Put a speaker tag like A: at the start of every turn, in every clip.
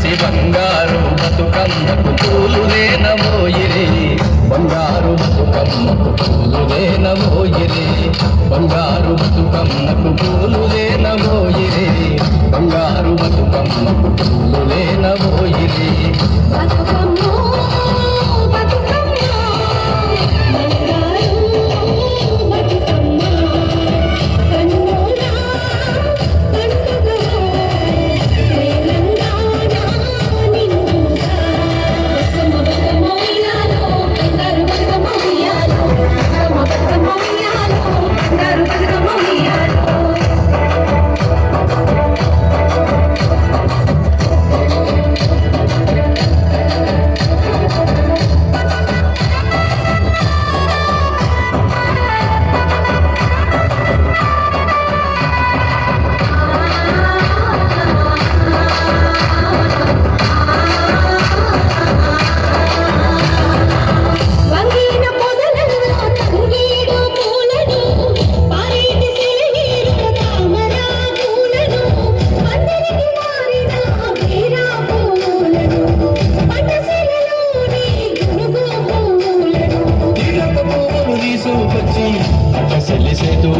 A: చేసి బంగారు బతుకమ్మకు పూలులేనమోయిరే బంగారు బతుకమ్మకు పూలులేనమోయిరే బంగారు బతుకమ్మకు పూలులేనమోయిరే బంగారు బతుకమ్మకు పూలులేనమోయిరే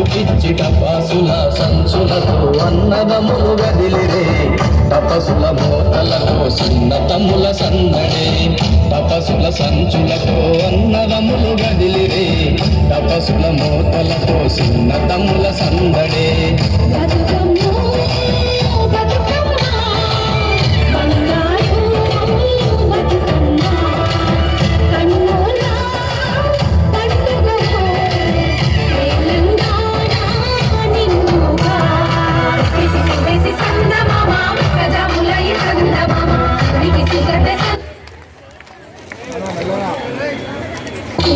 A: పిచ్చి టపాసుల సంచులతో అన్నదమ్ములు గదిలిరే తపసుల మోతలతో సన్నతమ్ముల సందడే తపసుల సంచులతో అన్నదమ్ములు గదిలిరే తపసుల మోతలతో సన్నతమ్ముల సందడే